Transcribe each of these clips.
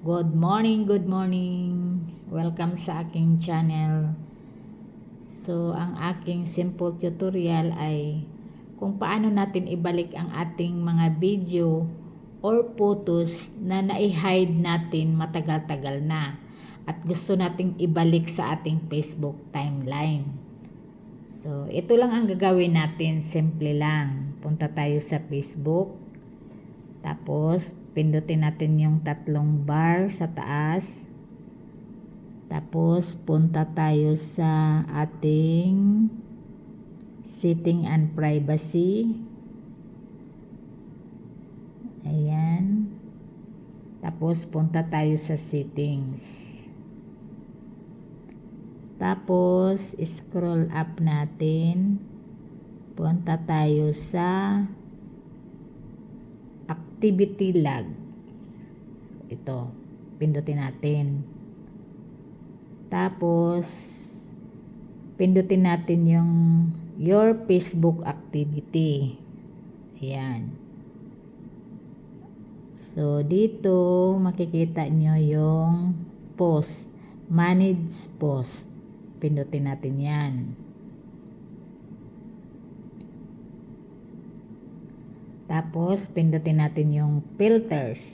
Good morning, good morning. Welcome sa aking channel. So, ang aking simple tutorial ay kung paano natin ibalik ang ating mga video or photos na na-hide natin matagal-tagal na at gusto nating ibalik sa ating Facebook timeline. So, ito lang ang gagawin natin, simple lang. Punta tayo sa Facebook. Tapos, pindutin natin yung tatlong bar sa taas. Tapos, punta tayo sa ating setting and privacy. Ayan. Tapos, punta tayo sa settings. Tapos, scroll up natin. Punta tayo sa activity log. So, ito. Pindutin natin. Tapos, pindutin natin yung your Facebook activity. Ayan. So, dito makikita nyo yung post. Manage post. Pindutin natin yan. Tapos, pindutin natin yung filters.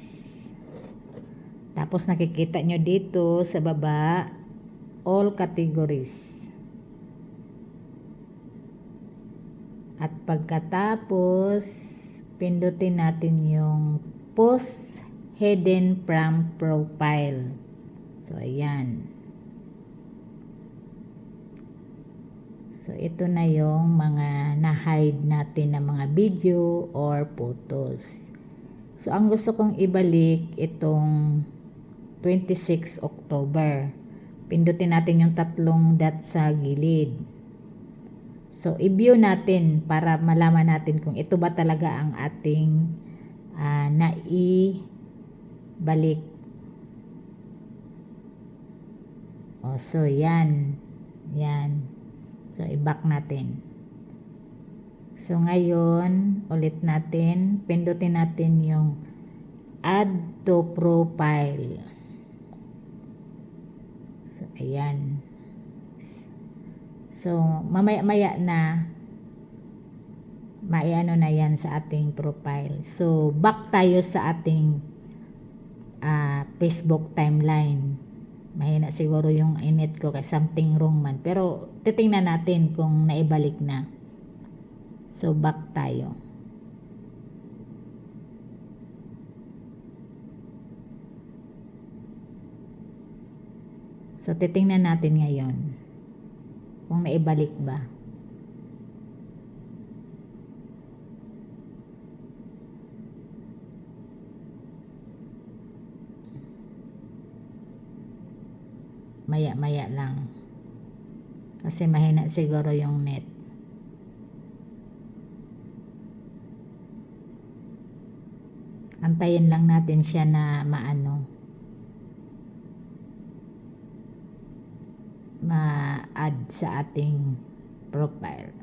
Tapos, nakikita nyo dito sa baba, all categories. At pagkatapos, pindutin natin yung post hidden from profile. So, ayan. So, ito na yung mga na-hide natin na mga video or photos. So, ang gusto kong ibalik itong 26 October. Pindutin natin yung tatlong dot sa gilid. So, i-view natin para malaman natin kung ito ba talaga ang ating naibalik. So, yan. Yan. So, i-back natin. So, ngayon, ulit natin, pindutin natin yung add to profile. So, ayan. So, mamaya-maya na maiano na yan sa ating profile. So, back tayo sa ating Facebook timeline. Mahina siguro yung init ko kasi something wrong man. Pero, titingnan natin kung naibalik na. So, back tayo. So, titingnan natin ngayon kung naibalik ba. Maya-maya lang. Kasi mahina siguro yung net. Antayin lang natin siya na ma-add sa ating profile.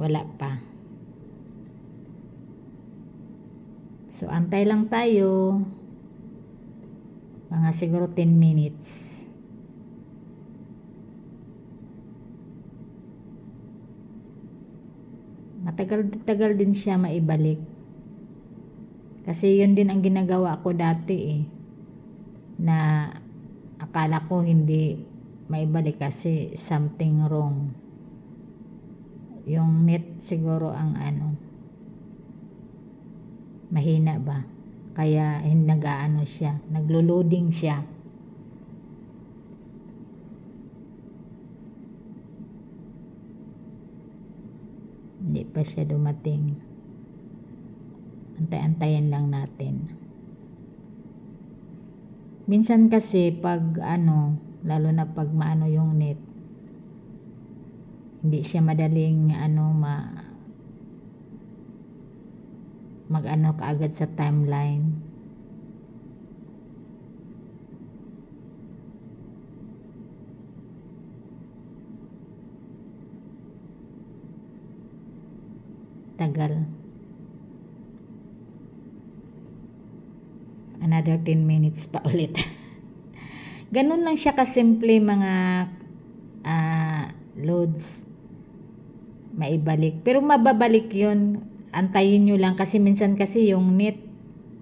Wala pa. So, antay lang tayo. Mga siguro 10 minutes. Matagal-tagal din siya maibalik. Kasi yun din ang ginagawa ko dati na akala ko hindi maibalik kasi something wrong. Yung net siguro ang mahina ba? Kaya nag-aano siya, naglo-loading siya. Hindi pa siya dumating. Antay-antayin lang natin. Minsan kasi pag lalo na pag maano yung net, hindi siya madaling mag kaagad sa timeline. Tagal. Another 10 minutes pa ulit. Ganun lang siya kasimple mga loads. Maibalik. Pero mababalik yun. Antayin nyo lang kasi minsan kasi yung net,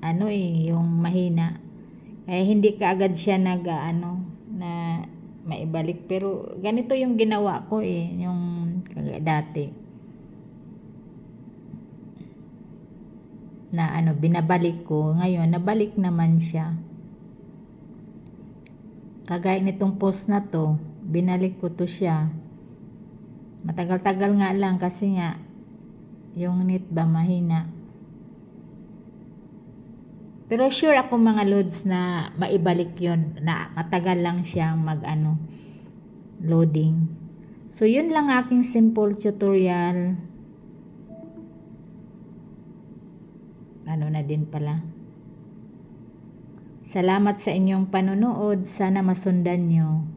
yung mahina. Kaya hindi kaagad siya na maibalik. Pero ganito yung ginawa ko yung dati. Na binabalik ko. Ngayon, nabalik naman siya. Kagaya nitong post na to, binalik ko to siya. Matagal-tagal nga lang kasi nga, yung net ba mahina. Pero sure ako mga loads na maibalik yon, na matagal lang siyang loading. So yun lang aking simple tutorial. Na din pala. Salamat sa inyong panonood. Sana masundan nyo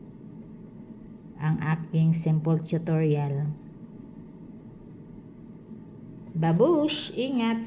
ang aking simple tutorial. Babush! Ingat!